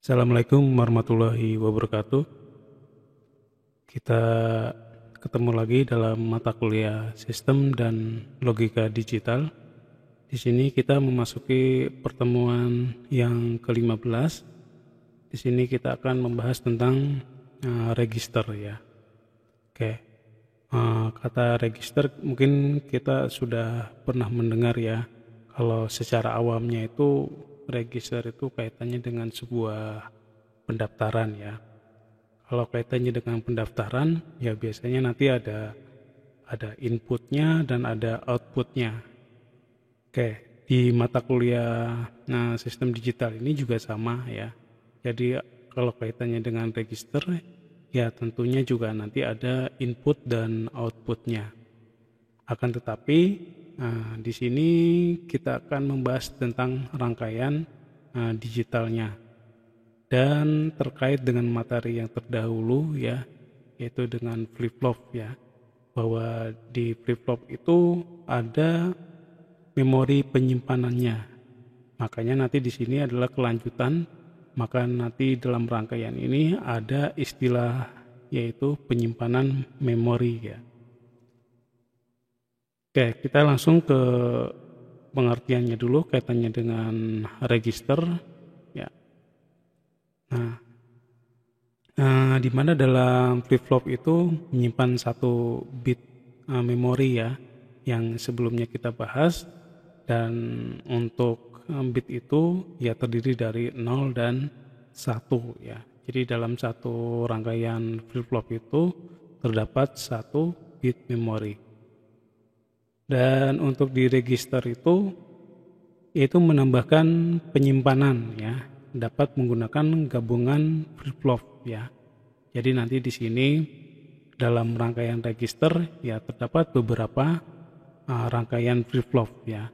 Assalamualaikum warahmatullahi wabarakatuh. Kita ketemu lagi dalam mata kuliah Sistem dan Logika Digital. Di sini kita memasuki pertemuan yang ke-15. Di sini kita akan membahas tentang register ya. Oke. Kata register mungkin kita sudah pernah mendengar ya. Kalau secara awamnya itu register itu kaitannya dengan sebuah pendaftaran ya. Kalau kaitannya dengan pendaftaran, ya biasanya nanti ada inputnya dan ada outputnya. Oke, di mata kuliah sistem digital ini juga sama ya. Jadi kalau kaitannya dengan register, ya tentunya juga nanti ada input dan outputnya. Akan tetapi di sini kita akan membahas tentang rangkaian digitalnya. Dan terkait dengan materi yang terdahulu ya, yaitu dengan flip-flop ya, bahwa di flip-flop itu ada memori penyimpanannya. Makanya nanti di sini adalah kelanjutan, maka nanti dalam rangkaian ini ada istilah yaitu penyimpanan memori ya. Oke, kita langsung ke pengertiannya dulu kaitannya dengan register ya. Di mana dalam flip-flop itu menyimpan satu bit memori ya, yang sebelumnya kita bahas, dan untuk bit itu ya terdiri dari 0 dan 1 ya. Jadi dalam satu rangkaian flip-flop itu terdapat satu bit memori. Dan untuk di register itu yaitu menambahkan penyimpanan ya, dapat menggunakan gabungan flip-flop ya. Jadi nanti di sini dalam rangkaian register ya terdapat beberapa rangkaian flip-flop ya.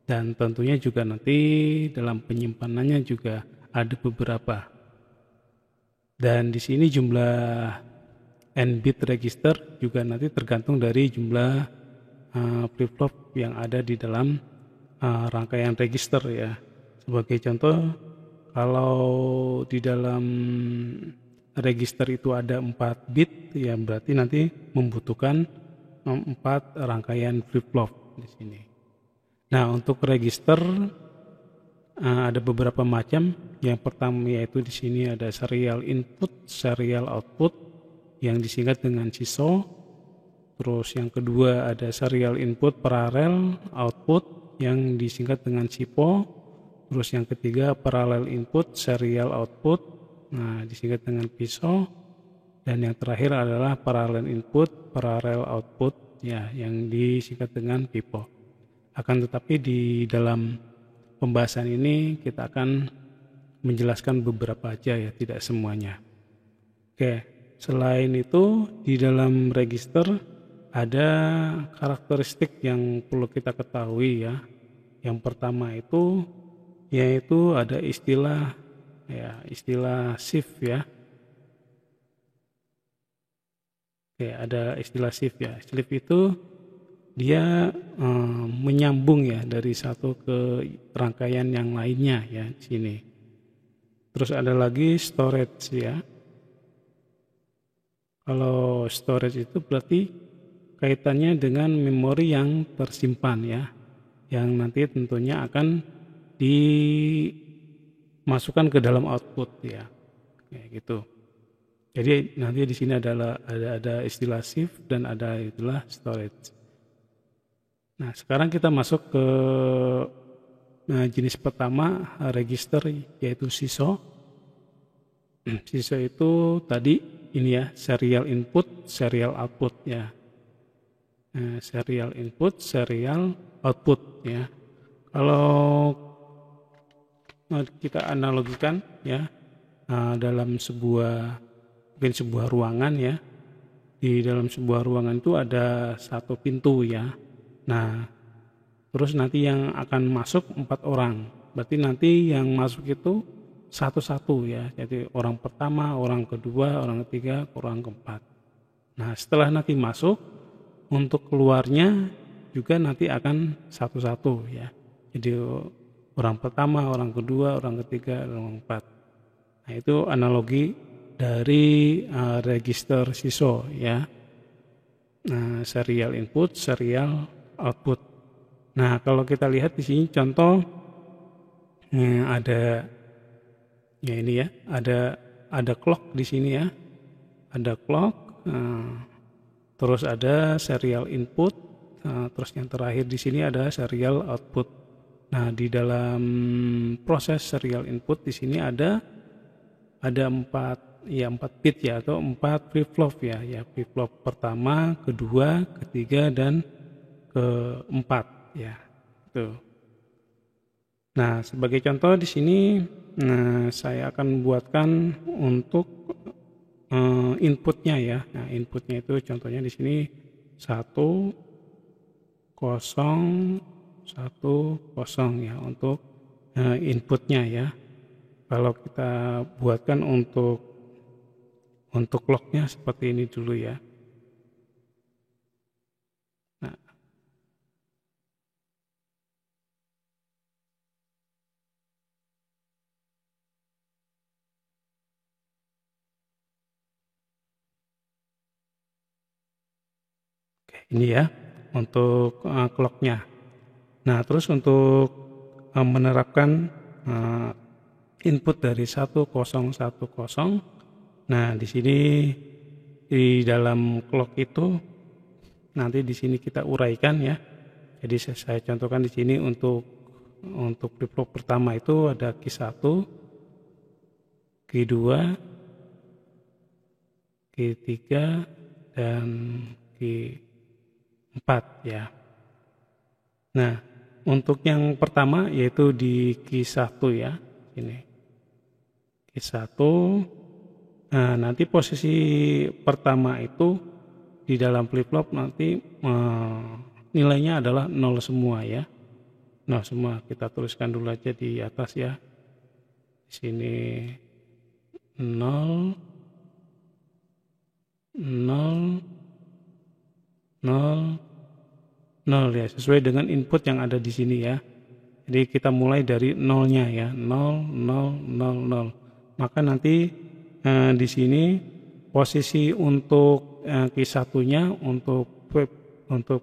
Dan tentunya juga nanti dalam penyimpanannya juga ada beberapa. Dan di sini jumlah n-bit register juga nanti tergantung dari jumlah flip-flop yang ada di dalam rangkaian register ya. Sebagai contoh, kalau di dalam register itu ada 4 bit ya berarti nanti membutuhkan 4 rangkaian flip-flop di sini. Nah, untuk register ada beberapa macam. Yang pertama yaitu di sini ada serial input, serial output yang disingkat dengan SISO. Terus yang kedua ada serial input parallel output yang disingkat dengan SIPO. Terus yang ketiga parallel input serial output disingkat dengan PISO. Dan yang terakhir adalah parallel input parallel output ya yang disingkat dengan PIPO. Akan tetapi di dalam pembahasan ini kita akan menjelaskan beberapa aja ya, tidak semuanya. Oke, selain itu di dalam register ada karakteristik yang perlu kita ketahui ya. Yang pertama itu yaitu ada istilah shift ya. Oke, ada istilah shift ya. Shift itu dia menyambung ya dari satu ke rangkaian yang lainnya ya di sini. Terus ada lagi storage ya. Kalau storage itu berarti kaitannya dengan memori yang tersimpan ya, yang nanti tentunya akan dimasukkan ke dalam output ya, kayak gitu. Jadi nanti di sini ada istilah shift dan ada istilah storage. Nah, sekarang kita masuk ke jenis pertama register yaitu SISO. SISO itu tadi ini ya, serial input, serial output ya. Serial input, serial output ya. Kalau kita analogikan ya dalam mungkin sebuah ruangan ya. Di dalam sebuah ruangan itu ada satu pintu ya. Nah, terus nanti yang akan masuk 4 orang. Berarti nanti yang masuk itu satu-satu ya. Jadi orang pertama, orang kedua, orang ketiga, orang keempat. Nah, setelah nanti masuk, untuk keluarnya juga nanti akan satu-satu ya. Jadi orang pertama, orang kedua, orang ketiga, orang keempat. Nah, itu analogi dari register SISO ya. Nah, serial input, serial output. Nah, kalau kita lihat di sini contoh ada ya ini ya, ada clock di sini ya. Ada clock, terus ada serial input, terus yang terakhir di sini ada serial output. Nah, di dalam proses serial input di sini ada 4 bit ya, atau 4 flip-flop ya. Ya, flip-flop pertama, kedua, ketiga, dan keempat ya. Tuh. Nah, sebagai contoh di sini saya akan buatkan untuk inputnya ya. Nah, inputnya itu contohnya di sini 1 0 1 0 ya untuk inputnya ya. Kalau kita buatkan untuk clocknya seperti ini dulu ya. Nah, ini ya untuk clocknya. Nah, terus untuk menerapkan input dari 1010. Nah, di sini di dalam clock itu nanti di sini kita uraikan ya. Jadi saya contohkan di sini untuk flip-flop pertama itu ada Q1, Q2, Q3, dan Q4 ya. Nah, untuk yang pertama yaitu di Q1 ya. Ini Q1. Nah, nanti posisi pertama itu di dalam flip-flop nanti nilainya adalah 0 semua ya. 0 semua. Kita tuliskan dulu aja di atas ya. Di sini 0 0 0 0 ya, sesuai dengan input yang ada di sini ya. Jadi kita mulai dari nolnya ya, 0 0 0 0. Maka nanti di sini posisi untuk Q1-nya untuk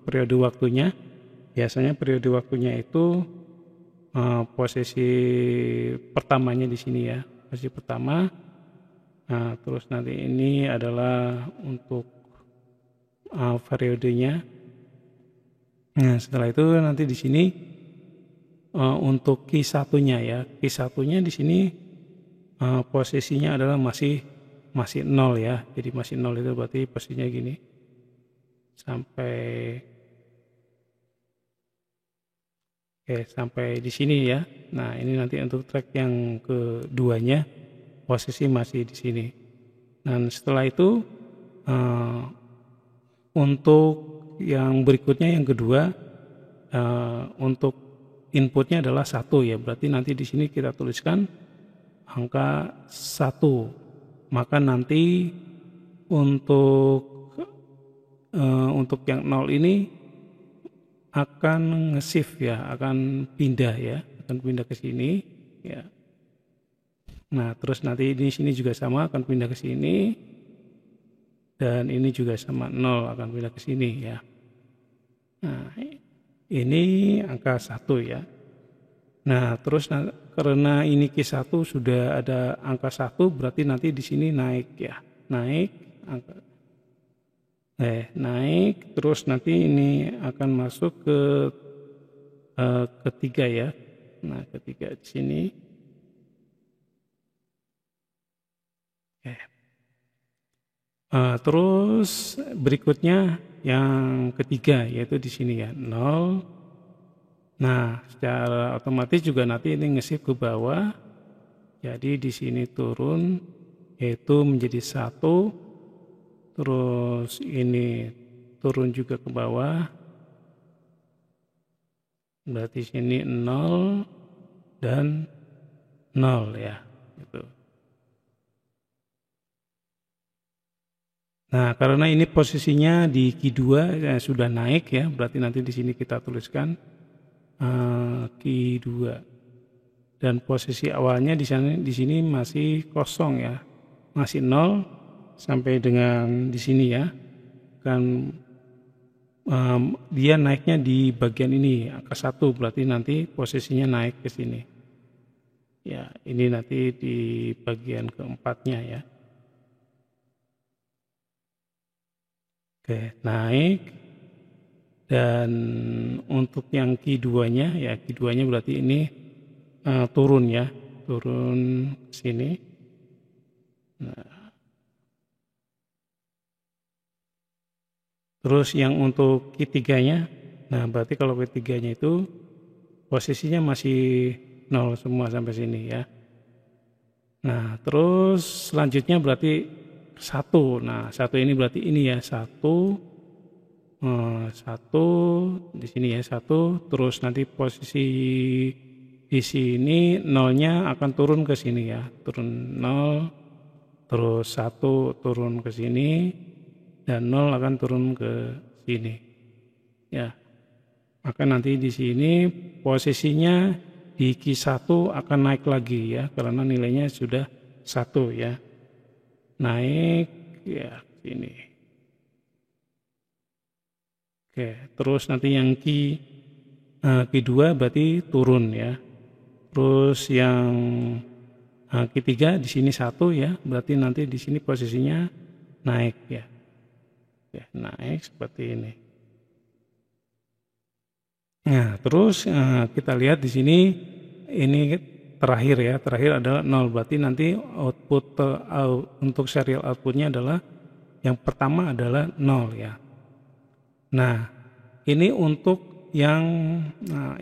periode waktunya, biasanya periode waktunya itu posisi pertamanya di sini ya, posisi pertama. Nah, terus nanti ini adalah untuk periodenya. Nah, setelah itu nanti di sini untuk Q1-nya ya, Q1-nya di sini posisinya adalah masih 0 ya. Jadi masih 0 itu berarti posisinya gini. Sampai di sini ya. Nah, ini nanti untuk track yang keduanya posisi masih di sini. Dan setelah itu untuk yang berikutnya yang kedua untuk inputnya adalah 1 ya. Berarti nanti di sini kita tuliskan angka 1. Maka nanti untuk yang 0 ini akan nge-shift ya, akan pindah ya, akan pindah ke sini ya. Nah, terus nanti di sini juga sama, akan pindah ke sini, dan ini juga sama 0 akan pindah ke sini ya. Nah, ini angka 1 ya. Nah, terus karena ini Q1 sudah ada angka 1, berarti nanti di sini naik ya. Naik, terus nanti ini akan masuk ke ketiga ya. Nah, ketiga di sini. Terus berikutnya yang ketiga yaitu di sini ya, 0. Nah, secara otomatis juga nanti ini nge-shift ke bawah. Jadi di sini turun yaitu menjadi 1. Terus ini turun juga ke bawah. Berarti sini 0 dan 0 ya, gitu. Nah, karena ini posisinya di Q2 sudah naik ya, berarti nanti di sini kita tuliskan Q2. dan posisi awalnya di sini masih kosong ya, masih 0 sampai dengan di sini ya. Kan dia naiknya di bagian ini angka 1, berarti nanti posisinya naik ke sini. Ya, ini nanti di bagian keempatnya ya. Oke, naik. Dan untuk yang Q2-nya ya, Q2-nya berarti ini turun ya, turun sini. Nah, terus yang untuk Q3-nya, nah berarti kalau Q3-nya itu posisinya masih 0 semua sampai sini ya. Nah, terus selanjutnya berarti 1. Nah, 1 ini berarti ini ya, 1 di sini ya, 1, terus nanti posisi di sini nolnya akan turun ke sini ya, turun 0, terus 1 turun ke sini, dan 0 akan turun ke sini ya. Maka nanti di sini posisinya di Q1 akan naik lagi ya, karena nilainya sudah 1 ya, naik ya sini. Oke, terus nanti yang Q2 berarti turun ya. Terus yang Q3 di sini 1 ya, berarti nanti di sini posisinya naik ya. Oke, naik seperti ini. Nah, terus kita lihat di sini ini terakhir ya, terakhir adalah 0, berarti nanti output untuk serial outputnya adalah yang pertama adalah 0 ya. Nah, ini untuk yang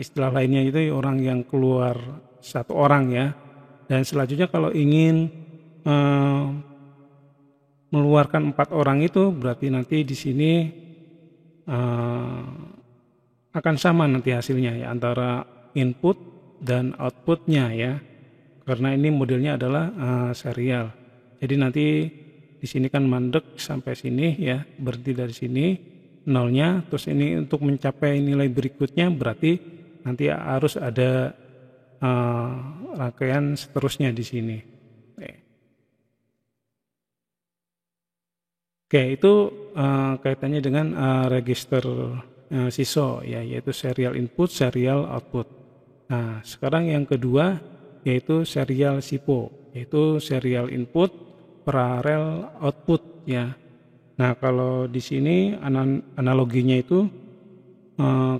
istilah lainnya itu orang yang keluar 1 orang ya. Dan selanjutnya kalau ingin mengeluarkan 4 orang itu berarti nanti di sini akan sama nanti hasilnya ya, antara input dan outputnya ya. Karena ini modelnya adalah serial. Jadi nanti di sini kan mandek sampai sini ya, berhenti dari sini nolnya, terus ini untuk mencapai nilai berikutnya berarti nanti harus ada rangkaian seterusnya di sini. Oke, itu kaitannya dengan register SISO ya, yaitu serial input, serial output. Nah, sekarang yang kedua yaitu serial SIPO, yaitu serial input, parallel output ya. Nah, kalau di sini analoginya itu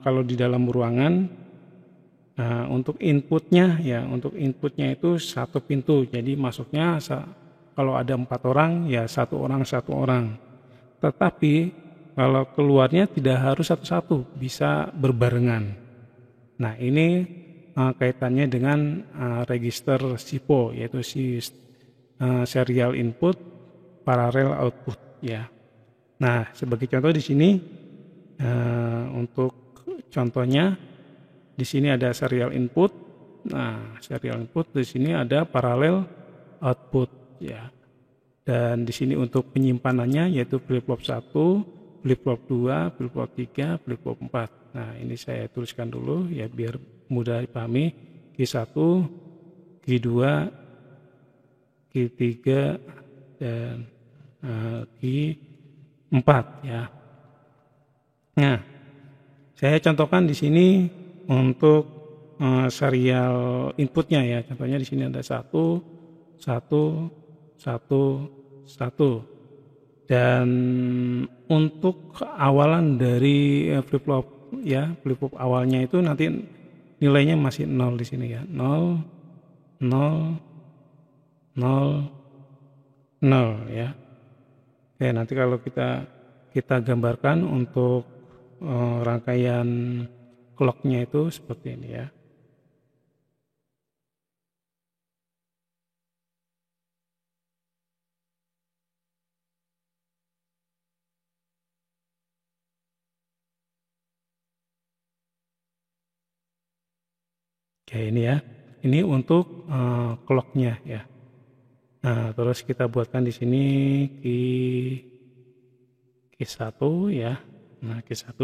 kalau di dalam ruangan, untuk inputnya ya, untuk inputnya itu satu pintu. Jadi masuknya kalau ada 4 orang ya satu orang. Tetapi kalau keluarnya tidak harus satu-satu, bisa berbarengan. Nah, ini kaitannya dengan register SIPO, yaitu serial input, parallel output ya. Nah, sebagai contoh di sini untuk contohnya di sini ada serial input. Nah, serial input di sini ada parallel output ya. Dan di sini untuk penyimpanannya yaitu flip-flop 1, flip-flop 2, flip-flop 3, flip-flop 4. Nah, ini saya tuliskan dulu ya biar mudah dipahami. Q1, Q2, Q3 dan Q4 ya. Nah, saya contohkan di sini untuk serial inputnya ya. Contohnya di sini ada 1, 1, 1. Dan untuk awalan dari flip-flop ya, flip-flop awalnya itu nanti nilainya masih 0 di sini ya. 0, 0, 0, 0 ya. Oke, nanti kalau kita gambarkan untuk rangkaian clocknya itu seperti ini ya. Oke, ini ya. Ini untuk clocknya ya. Nah, terus kita buatkan di sini Q1 ya. Nah, Q1.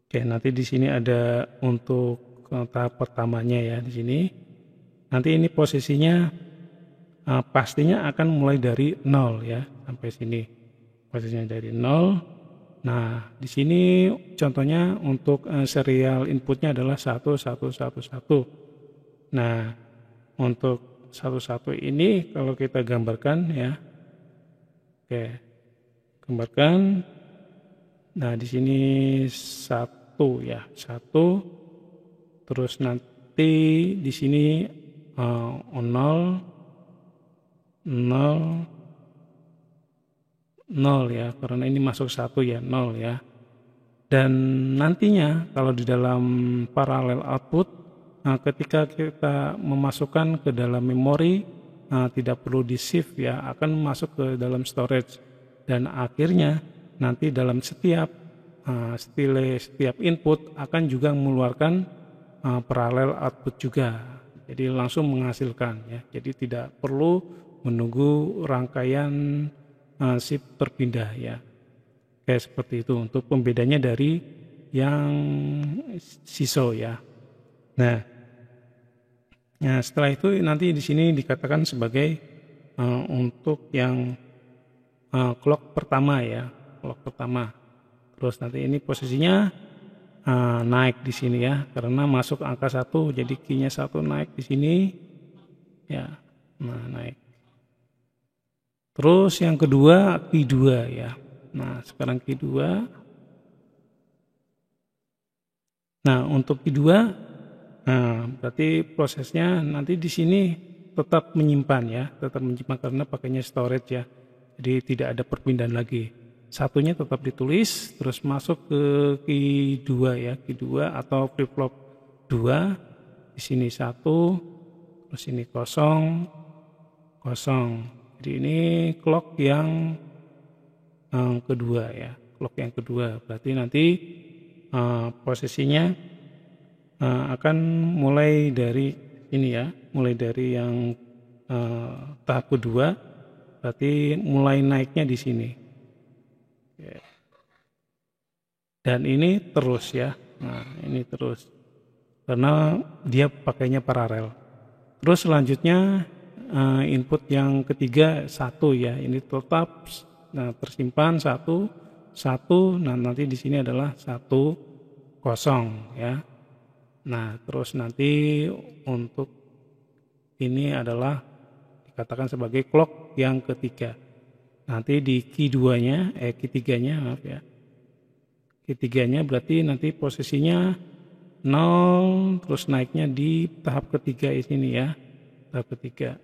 Oke, nanti di sini ada untuk tahap pertamanya ya di sini. Nanti ini posisinya pastinya akan mulai dari 0 ya sampai sini. Posisinya dari 0. Nah, di sini contohnya untuk serial inputnya adalah 1111. Nah, untuk 11 ini kalau kita gambarkan ya. Oke. Gambarkan. Nah, di sini 1 ya, 1. Terus nanti di sini 0 ya, karena ini masuk 1 ya, 0 ya. Dan nantinya kalau di dalam parallel output, ketika kita memasukkan ke dalam memori, tidak perlu di shift ya, akan masuk ke dalam storage. Dan akhirnya nanti dalam setiap input akan juga mengeluarkan parallel output juga. Jadi langsung menghasilkan ya. Jadi tidak perlu menunggu rangkaian shift berpindah ya. Kayak seperti itu untuk pembedanya dari yang SISO ya. Nah, setelah itu nanti di sini dikatakan sebagai untuk yang clock pertama ya, clock pertama. Terus nanti ini posisinya naik di sini ya, karena masuk angka 1, jadi key-nya 1 naik di sini ya. Nah, naik. Terus yang kedua key 2 ya. Nah, sekarang key 2. Nah, untuk key 2 berarti prosesnya nanti di sini tetap menyimpan ya, tetap menyimpan karena pakainya storage ya. Jadi tidak ada perpindahan lagi. Satunya tetap ditulis, terus masuk ke key 2 ya, key 2 atau flip flop 2. Di sini 1, terus ini 0, 0. Jadi ini clock yang kedua ya, clock yang kedua. Berarti nanti posisinya akan mulai dari ini ya, mulai dari yang tahap kedua. Berarti mulai naiknya di sini. Dan ini terus ya. Nah, ini terus. Karena dia pakainya paralel. Terus selanjutnya input yang ketiga 1 ya. Ini tetap tersimpan 1. Nah, nanti di sini adalah 1, 0 ya. Nah, terus nanti untuk ini adalah dikatakan sebagai clock yang ketiga. Nanti di key 2-nya, key 3-nya maaf ya. Key 3-nya berarti nanti posisinya 0, terus naiknya di tahap ketiga ini ya. Tahap ketiga.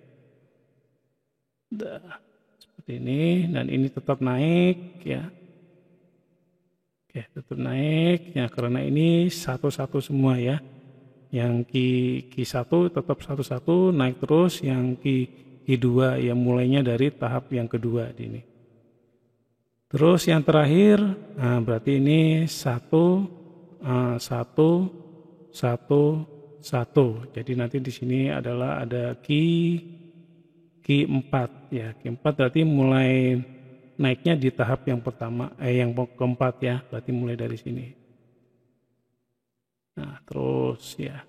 Seperti ini, dan ini tetap naik ya. Oke, tetap naik ya, karena ini 1 semua ya. Yang key 1 tetap 1 naik terus, yang key 2 yang mulainya dari tahap yang kedua ini. Terus yang terakhir, nah berarti ini 1, 1. Jadi nanti di sini adalah ada key 4 ya. Key 4 berarti mulai naiknya di tahap yang pertama, yang keempat ya. Berarti mulai dari sini. Nah, terus ya.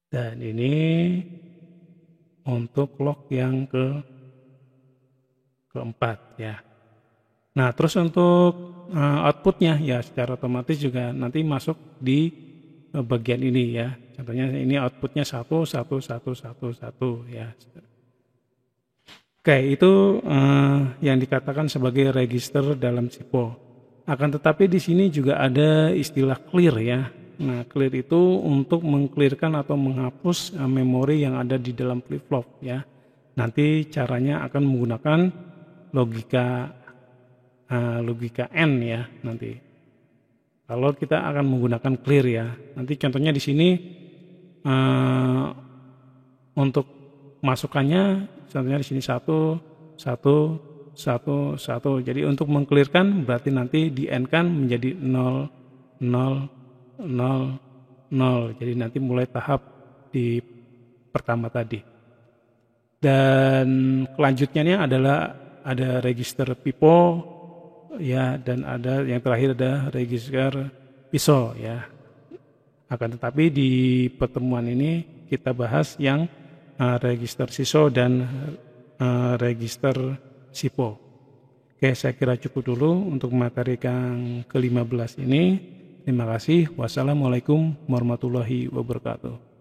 Dan ini untuk clock yang keempat ya. Nah, terus untuk outputnya ya secara otomatis juga nanti masuk di bagian ini ya. Contohnya ini outputnya 1 ya. Oke, itu yang dikatakan sebagai register dalam SIPO. Akan tetapi di sini juga ada istilah clear ya. Nah, clear itu untuk mengclearkan atau menghapus memori yang ada di dalam flip-flop ya. Nanti caranya akan menggunakan logika N ya nanti. Kalau kita akan menggunakan clear ya. Nanti contohnya di sini untuk masukannya contohnya di sini 1. Jadi untuk mengclearkan berarti nanti di N-kan menjadi 0. Jadi nanti mulai tahap di pertama tadi. Dan kelanjutannya adalah ada register pipo ya, dan ada yang terakhir ada register piso ya. Akan tetapi di pertemuan ini kita bahas yang register SISO dan register SIPO. Oke, saya kira cukup dulu untuk materi yang ke-15 ini. Terima kasih. Wassalamualaikum warahmatullahi wabarakatuh.